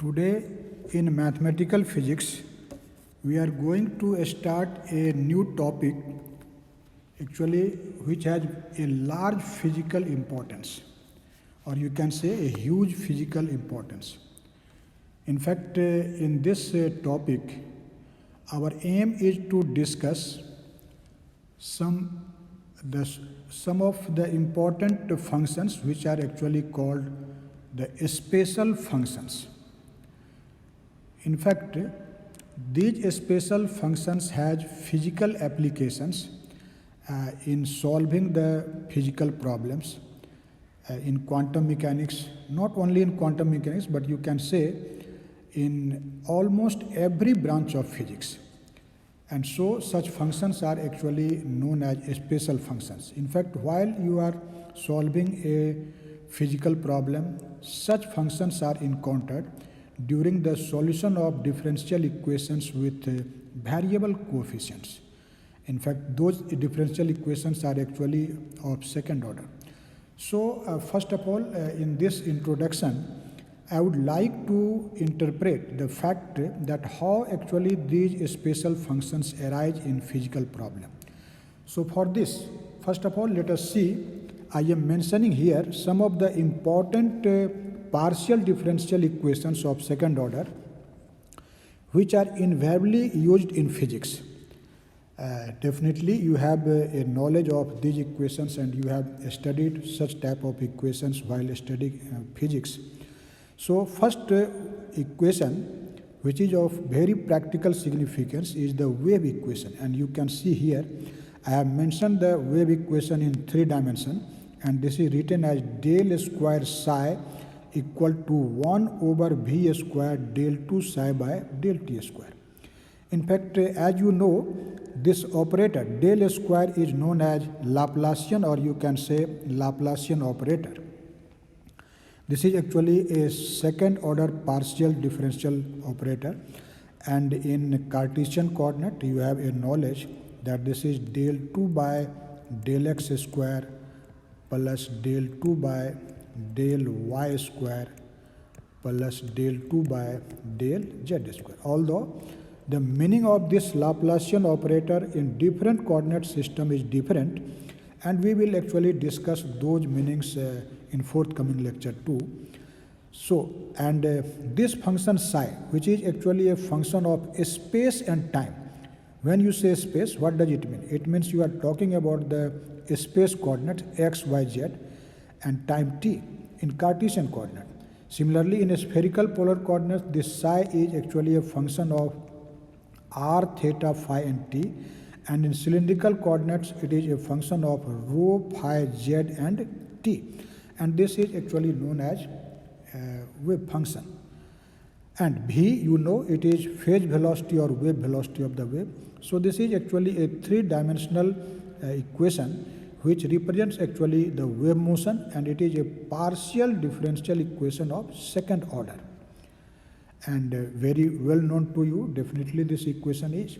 Today in mathematical physics, we are going to start a new topic actually which has a large physical importance, or you can say a huge physical importance. In fact, in this topic, our aim is to discuss some of the important functions which are actually called the spatial functions. In fact, these spatial functions have physical applications in solving the physical problems in quantum mechanics, not only in quantum mechanics, but you can say in almost every branch of physics. And so such functions are actually known as spatial functions. In fact, while you are solving a physical problem, such functions are encountered during the solution of differential equations with variable coefficients. In fact, those differential equations are actually of second order. So, first of all, in this introduction, I would like to interpret the fact that how actually these spatial functions arise in physical problem. So, for this, first of all, let us see, I am mentioning here some of the important partial differential equations of second order which are invariably used in physics. Definitely you have a knowledge of these equations and you have studied such type of equations while studying physics. So first equation which is of very practical significance is the wave equation, and you can see here I have mentioned the wave equation in 3 dimensions, and this is written as del square psi equal to 1 over v square del 2 psi by del t square. In fact, as you know, this operator del square is known as Laplacian, or you can say Laplacian operator. This is actually a second order partial differential operator, and in Cartesian coordinate you have a knowledge that this is del 2 by del x square plus del 2 by del y square plus del 2 by del z square. Although the meaning of this Laplacian operator in different coordinate system is different, and we will actually discuss those meanings in forthcoming lecture too. So, and this function psi, which is actually a function of space and time. When you say space, what does it mean? It means you are talking about the space coordinate x, y, z, and time t in Cartesian coordinate. Similarly, in spherical polar coordinates, this psi is actually a function of r, theta, phi, and t, and in cylindrical coordinates, it is a function of rho, phi, z, and t, and this is actually known as wave function. And v, you know, it is phase velocity or wave velocity of the wave. So this is actually a 3-dimensional equation which represents actually the wave motion, and it is a partial differential equation of second order. And very well known to you, definitely this equation is.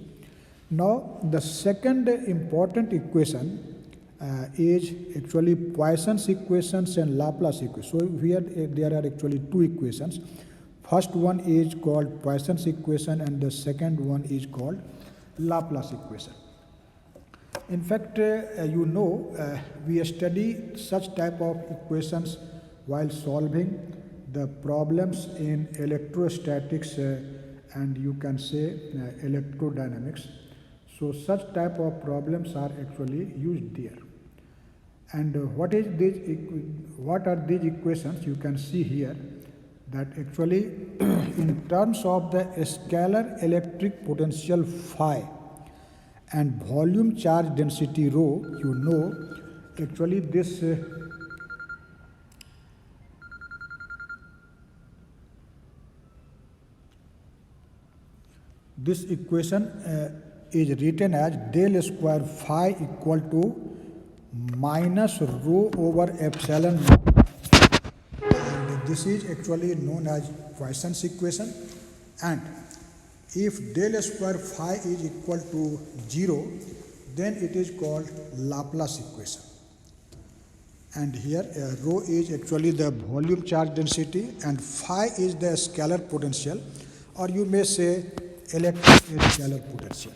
Now, the second important equation is actually Poisson's equations and Laplace equation. So here there are actually 2 equations. First one is called Poisson's equation, and the second one is called Laplace equation. In fact, you know, we study such type of equations while solving the problems in electrostatics and you can say electrodynamics. So such type of problems are actually used there. And what are these equations? You can see here that actually in terms of the scalar electric potential phi and volume charge density rho, you know, actually this this equation is written as del square phi equal to minus rho over epsilon naught, and this is actually known as Poisson's equation. And if del square phi is equal to 0, then it is called Laplace equation. and here rho is actually the volume charge density and phi is the scalar potential, or you may say electric scalar potential.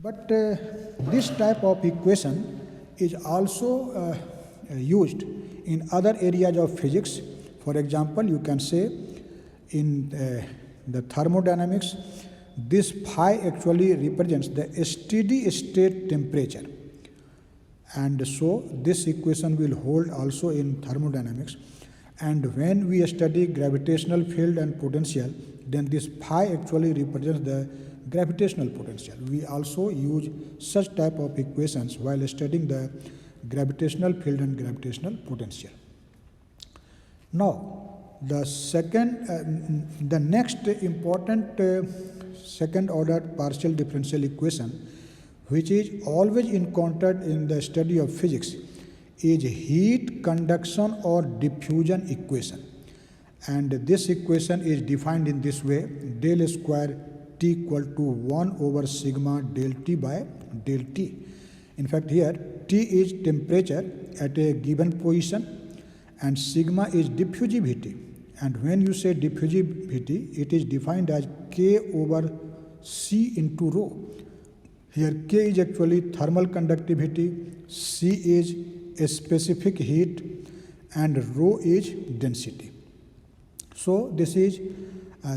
But this type of equation is also used in other areas of physics. For example, you can say in the thermodynamics, this phi actually represents the steady state temperature. And so this equation will hold also in thermodynamics. And when we study gravitational field and potential, then this phi actually represents the gravitational potential. We also use such type of equations while studying the gravitational field and gravitational potential. Now, the next important second order partial differential equation, which is always encountered in the study of physics, is heat conduction or diffusion equation. And this equation is defined in this way: del square T equal to 1 over sigma del T by del T. In fact, here T is temperature at a given position and sigma is diffusivity. And when you say diffusivity, it is defined as K over C into rho. Here K is actually thermal conductivity, C is a specific heat, and rho is density. So this is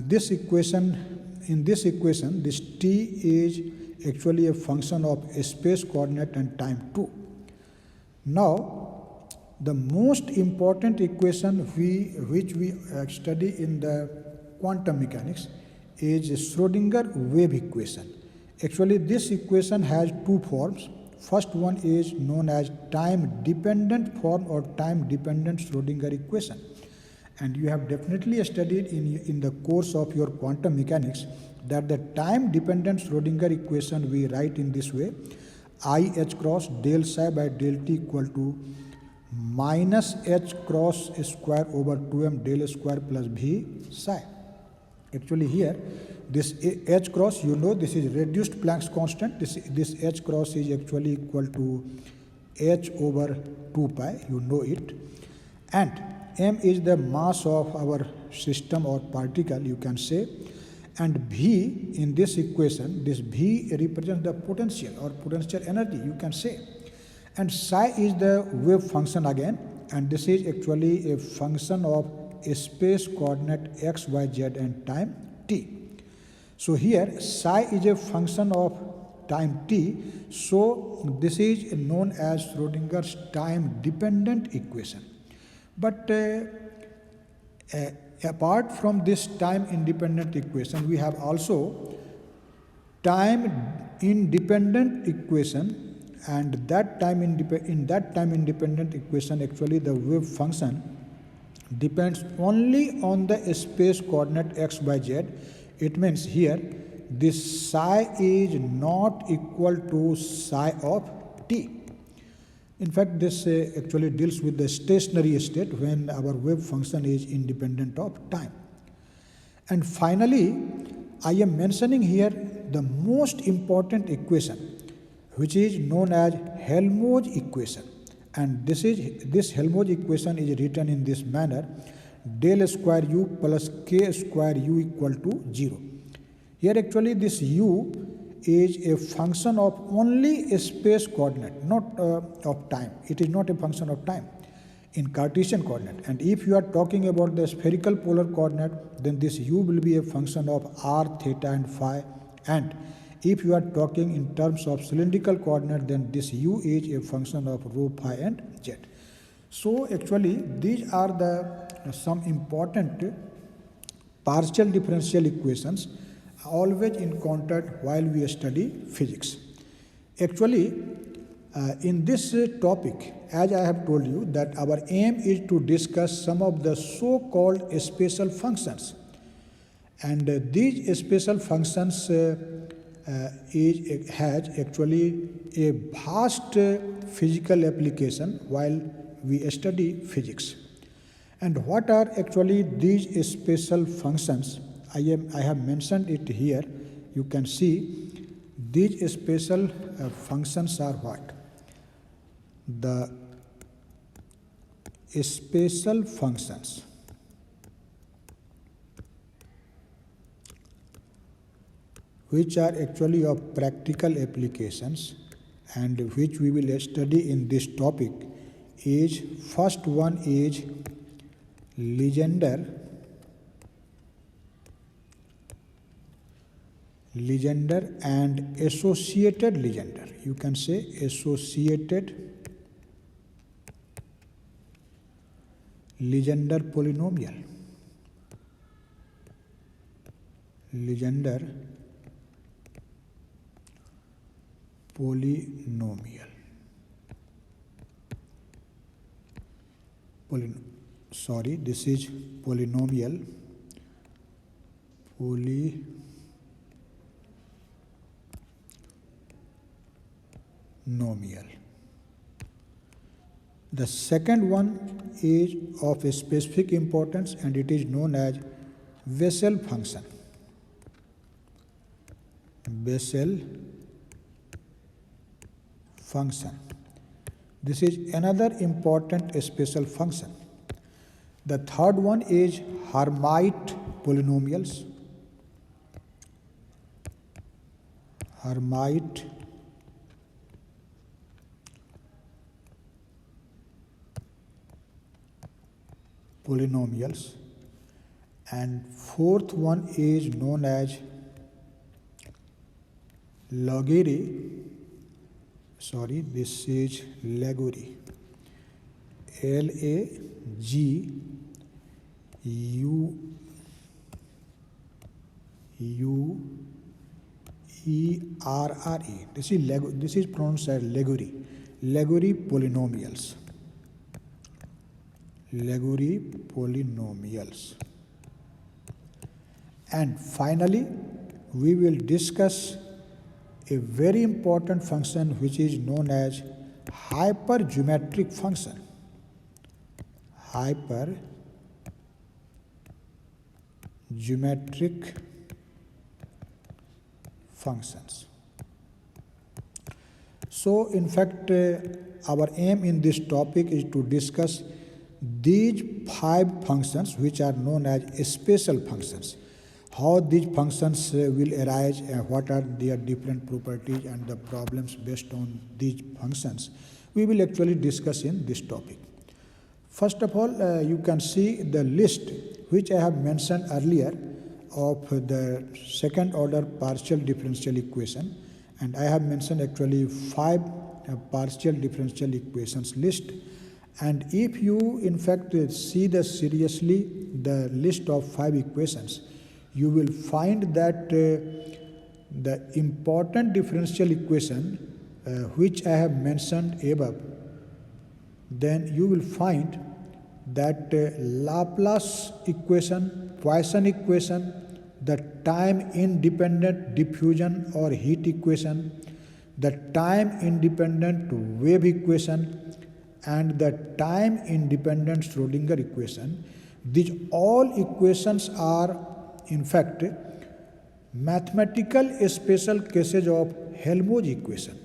this equation. In this equation, this T is actually a function of space coordinate and time too. Now, the most important equation which we study in the quantum mechanics is Schrödinger wave equation. Actually, this equation has two forms. First one is known as time-dependent form or time-dependent Schrödinger equation. And you have definitely studied in the course of your quantum mechanics that the time-dependent Schrödinger equation we write in this way: I h cross del psi by del t equal to minus h cross square over 2m del square plus v psi. Actually here, this h cross, you know, this is reduced Planck's constant. This h cross is actually equal to h over 2 pi, you know it. And m is the mass of our system or particle, you can say. And v in this equation, this v represents the potential or potential energy, you can say. And psi is the wave function again, and this is actually a function of a space coordinate x, y, z and time t. So here psi is a function of time t, so this is known as Schrödinger's time-dependent equation. But apart from this time-independent equation, we have also time-independent equation, and in that time-independent equation, actually the wave function depends only on the space coordinate x, y, z. It means here this psi is not equal to psi of t. In fact, this actually deals with the stationary state when our wave function is independent of time. And finally, I am mentioning here the most important equation, which is known as Helmholtz equation. And this Helmholtz equation is written in this manner: del square u plus k square u equal to 0. Here actually this u is a function of only a space coordinate, not of time. It is not a function of time in Cartesian coordinate. And if you are talking about the spherical polar coordinate, then this u will be a function of r, theta and phi. And if you are talking in terms of cylindrical coordinate, then this u is a function of rho, phi and z. So actually these are some important partial differential equations always encountered while we study physics. Actually, in this topic, as I have told you, that our aim is to discuss some of the so-called special functions. And these special functions has actually a vast physical application while we study physics. And what are actually these special functions? I have mentioned it here. You can see these special functions are what? The special functions which are actually of practical applications and which we will study in this topic is, first one is Legendre and associated Legendre. You can say associated Legendre polynomial. Legendre polynomial. This is polynomial. Polynomial. The second one is of a specific importance and it is known as Bessel function. Bessel function. This is another important special function. The third one is Hermite polynomials. Hermite polynomials. And fourth one is known as Laguerre. This is Laguerre. Laguerre. This is pronounced as Laguerre. Laguerre polynomials. Laguerre polynomials. And finally, we will discuss a very important function which is known as hypergeometric function. Hypergeometric functions. So, in fact, our aim in this topic is to discuss these 5 functions which are known as special functions. How these functions will arise and what are their different properties and the problems based on these functions we will actually discuss in this topic. First of all, you can see the list which I have mentioned earlier of the second order partial differential equation, and I have mentioned actually 5 partial differential equations list. And if you in fact see seriously the list of 5 equations, you will find that the important differential equation which I have mentioned above, then you will find that Laplace equation, Poisson equation, the time independent diffusion or heat equation, the time independent wave equation, and the time independent Schrödinger equation, these all equations are in fact mathematical special cases of Helmholtz equation.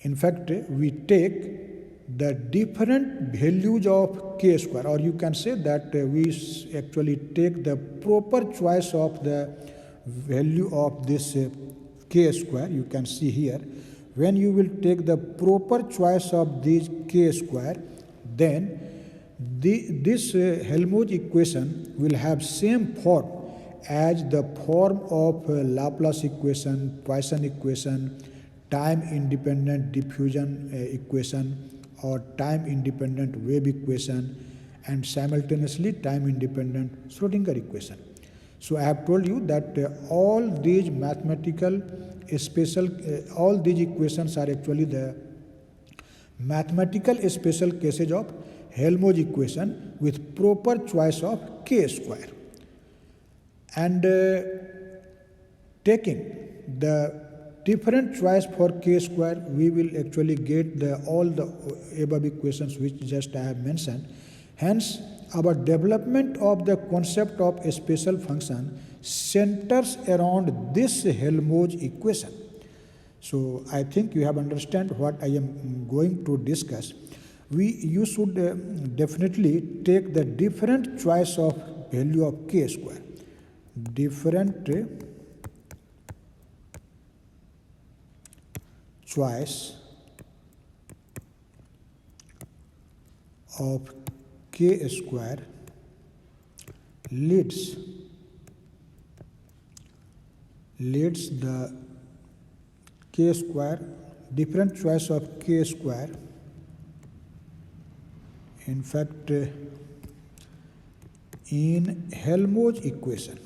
In fact, we take the different values of k square, or you can say that we actually take the proper choice of the value of this k square. You can see here, when you will take the proper choice of this k square, then this Helmholtz equation will have same form as the form of Laplace equation, Poisson equation, time independent diffusion equation, or time independent wave equation, and simultaneously time independent Schrödinger equation. So I have told you that all these mathematical all these equations are actually the mathematical special cases of Helmholtz equation with proper choice of k square. And taking the different choice for k square, we will actually get all the above equations which just I have mentioned. Hence, our development of the concept of a special function centers around this Helmholtz equation. So I think you have understand what I am going to discuss. you should definitely take the different choice of value of k square. Different choice of k square leads the k square, different choice of k square, in fact in Helmholtz equation,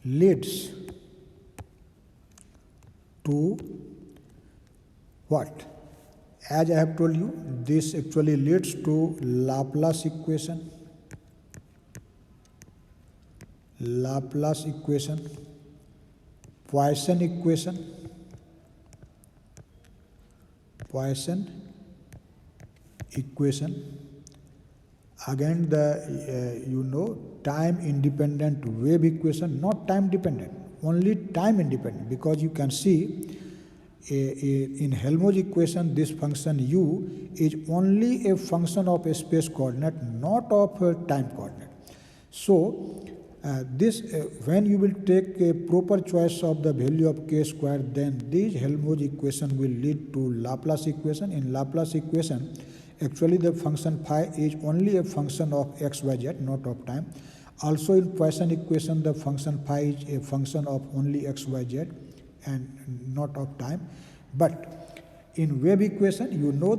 leads to what? As I have told you, this actually leads to Laplace equation, Poisson equation, again the time independent wave equation, not time dependent, only time independent, because you can see in Helmholtz equation this function u is only a function of a space coordinate, not of a time coordinate. So when you will take a proper choice of the value of k square, then this Helmholtz equation will lead to Laplace equation. In Laplace equation, actually the function phi is only a function of x, y, z, not of time. Also in Poisson equation, the function phi is a function of only x, y, z and not of time. But in wave equation,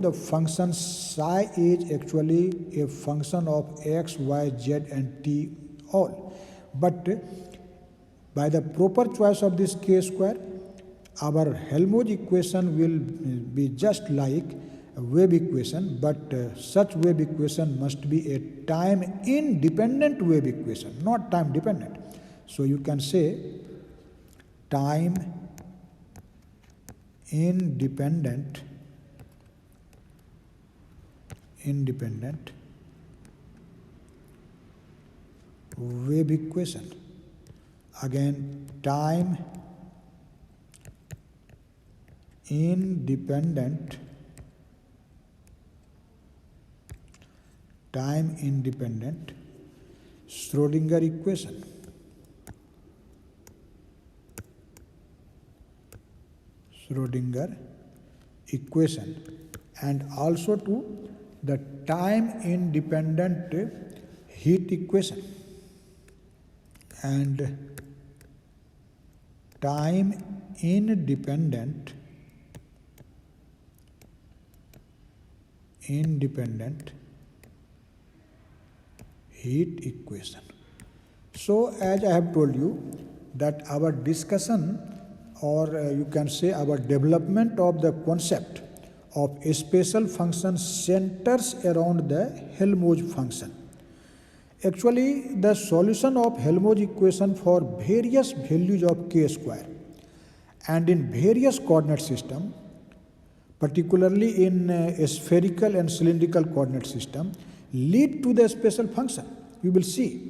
the function psi is actually a function of x, y, z and t all. But by the proper choice of this k square, our Helmholtz equation will be just like a wave equation, but such wave equation must be a time independent wave equation, not time dependent. So you can say time independent wave equation. Again, time independent Schrödinger equation, and also to the time independent heat equation and time independent heat equation. So as I have told you that our discussion, or you can say our development of the concept of a special function centers around the Helmholtz function. Actually, the solution of Helmholtz equation for various values of k square and in various coordinate system, particularly in a spherical and cylindrical coordinate system, lead to the special function. You will see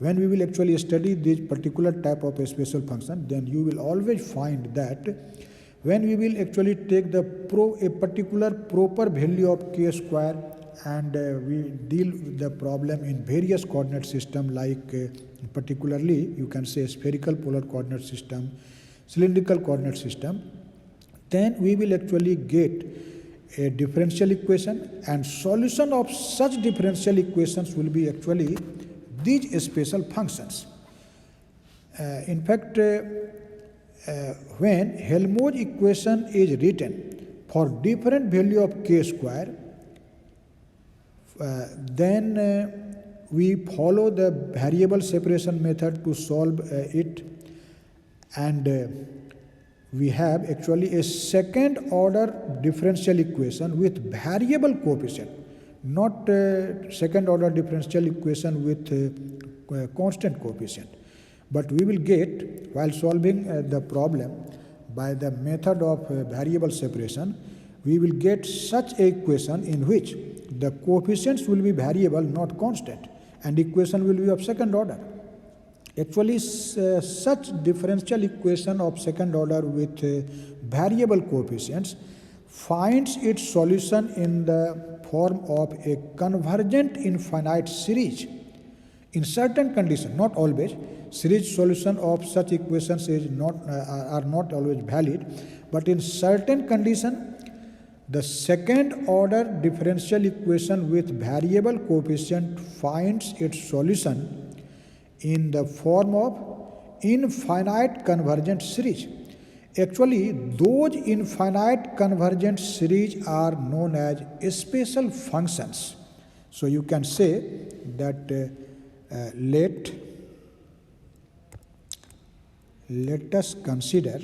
when we will actually study this particular type of a special function, then you will always find that when we will actually take a particular proper value of k square and we deal with the problem in various coordinate system, like particularly you can say spherical polar coordinate system, cylindrical coordinate system, then we will actually get a differential equation, and solution of such differential equations will be actually these special functions. In fact, when Helmholtz equation is written for different value of k square, then we follow the variable separation method to solve it, and we have actually a second order differential equation with variable coefficient, not second order differential equation with constant coefficient. But we will get, while solving the problem by the method of variable separation, we will get such a equation in which the coefficients will be variable, not constant, and equation will be of second order. Actually, such differential equation of second order with variable coefficients finds its solution in the form of a convergent infinite series. In certain conditions, not always, series solution of such equations are not always valid, but in certain conditions, the second order differential equation with variable coefficient finds its solution in the form of infinite convergent series. Actually, those infinite convergent series are known as special functions. So you can say that let us consider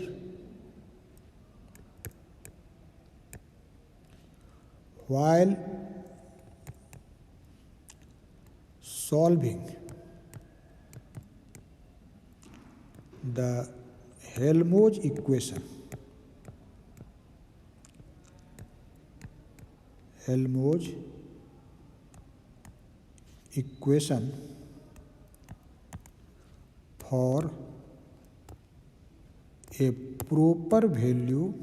while solving the Helmholtz equation. Helmholtz equation for a proper value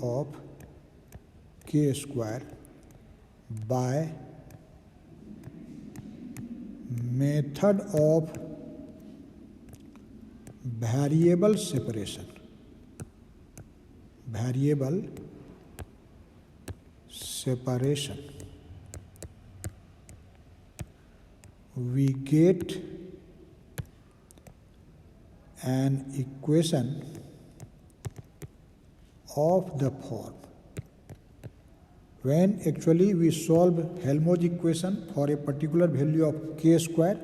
of k square by method of variable separation. We get an equation of the form. When actually we solve Helmholtz equation for a particular value of k square,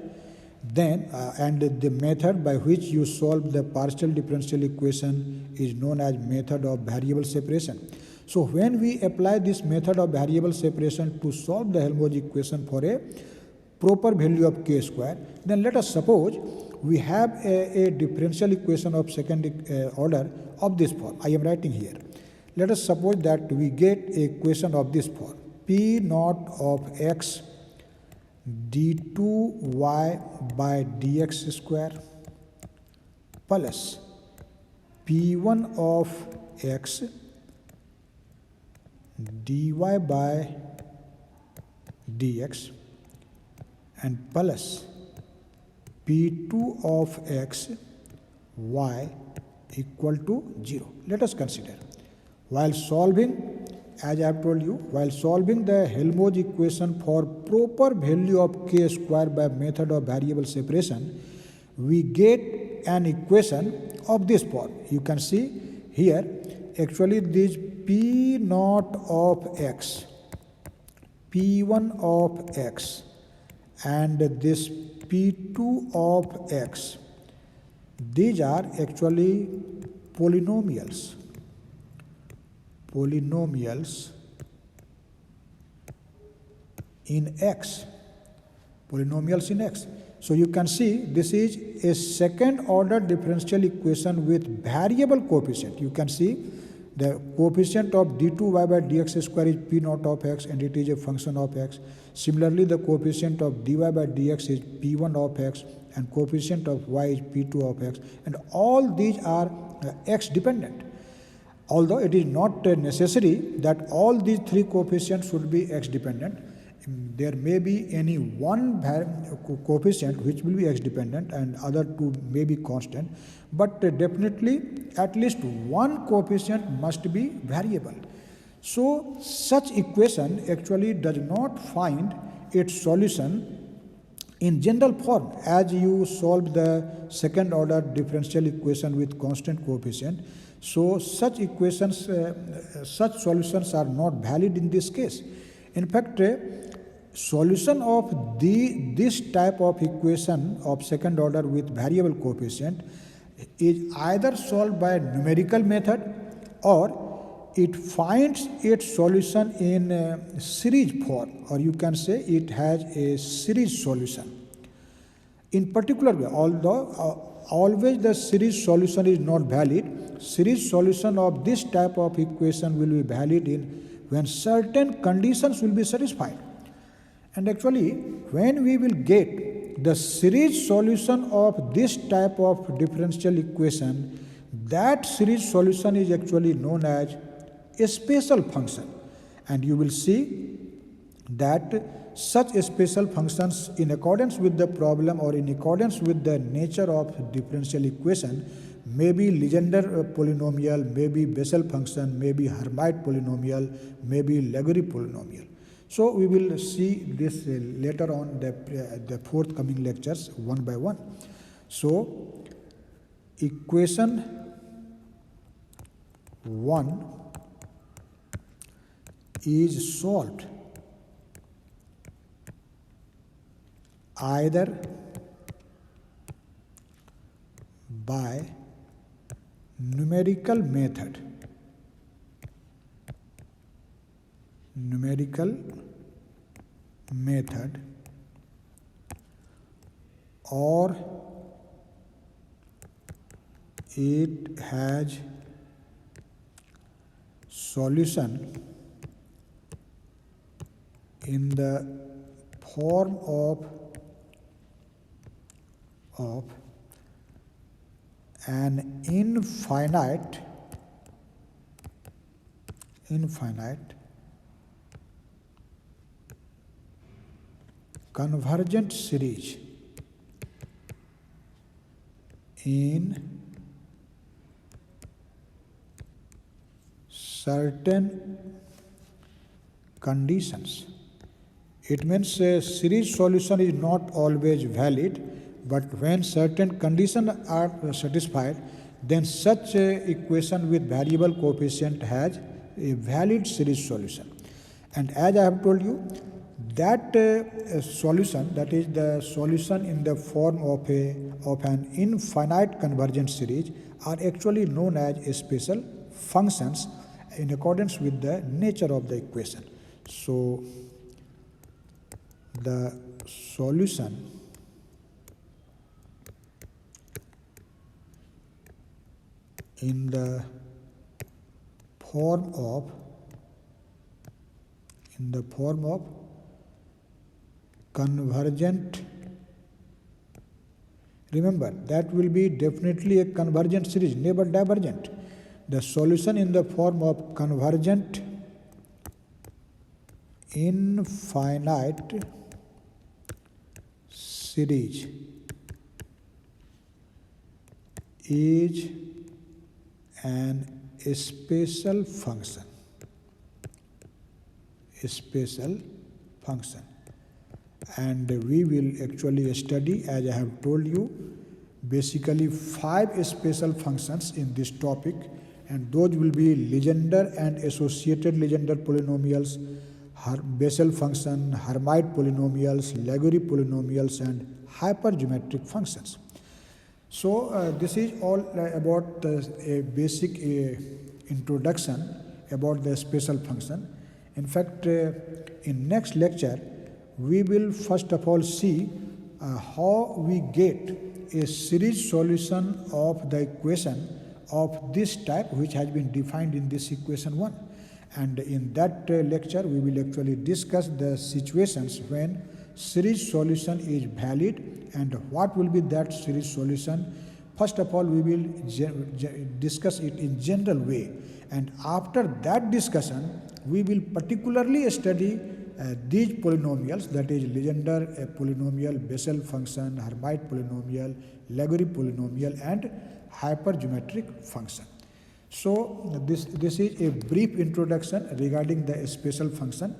then and the method by which you solve the partial differential equation is known as method of variable separation. So when we apply this method of variable separation to solve the Helmholtz equation for a proper value of k square, then let us suppose we have a differential equation of second order of this form. I am writing here. Let us suppose that we get a equation of this form: p naught of x d2y by dx square plus p1 of x dy by dx and plus p2 of x y equal to 0. Let us consider. While solving, as I have told you, while solving the Helmholtz equation for proper value of k square by method of variable separation, we get an equation of this form. You can see here, actually this p naught of x, p1 of x, and this p2 of x, these are actually polynomials in x. So you can see this is a second order differential equation with variable coefficient. You can see the coefficient of d2y by dx square is p naught of x and it is a function of x. Similarly, the coefficient of dy by dx is p1 of x and coefficient of y is p2 of x, and all these are x dependent. Although it is not necessary that all these three coefficients should be x dependent, there may be any one coefficient which will be x dependent and other two may be constant, but definitely at least one coefficient must be variable. So such equation actually does not find its solution in general form as you solve the second order differential equation with constant coefficient. So such equations, such solutions are not valid in this case. In fact, solution of this type of equation of second order with variable coefficient is either solved by numerical method or it finds its solution in series form, or you can say it has a series solution. In particular, although always the series solution is not valid, series solution of this type of equation will be valid in when certain conditions will be satisfied. And actually, when we will get the series solution of this type of differential equation, that series solution is actually known as a special function. And you will see that such special functions, in accordance with the problem or in accordance with the nature of differential equation, may be Legendre polynomial, may be Bessel function, may be Hermite polynomial, may be Legendre polynomial. So we will see this later on the forthcoming lectures one by one. So equation 1 is solved either by numerical method or it has solution in the form of an infinite convergent series in certain conditions. It means a series solution is not always valid, but when certain conditions are satisfied, then such a equation with variable coefficient has a valid series solution. And as I have told you, that solution, that is the solution in the form of an infinite convergent series, are actually known as special functions in accordance with the nature of the equation. So the solution in the form of convergent, remember that will be definitely a convergent series, never divergent. The solution in the form of convergent infinite series is an special function. And we will actually study, as I have told you, basically 5 special functions in this topic, and those will be Legendre and associated Legendre polynomials, Bessel function, Hermite polynomials, Legendre polynomials, and hypergeometric functions. So this is all about a basic introduction about the special function. In fact, in next lecture, we will first of all see how we get a series solution of the equation of this type, which has been defined in this equation 1. And in that lecture, we will actually discuss the situations when series solution is valid and what will be that series solution. First of all, we will discuss it in general way, and after that discussion, we will particularly study these polynomials, that is Legendre polynomial, Bessel function, Hermite polynomial, Legendre polynomial, and hypergeometric function. So this is a brief introduction regarding the special function,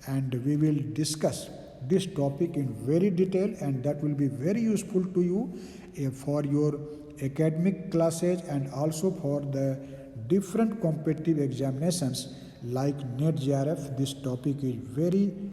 and we will discuss this topic in very detail, and that will be very useful to you for your academic classes and also for the different competitive examinations like NET JRF. This topic is very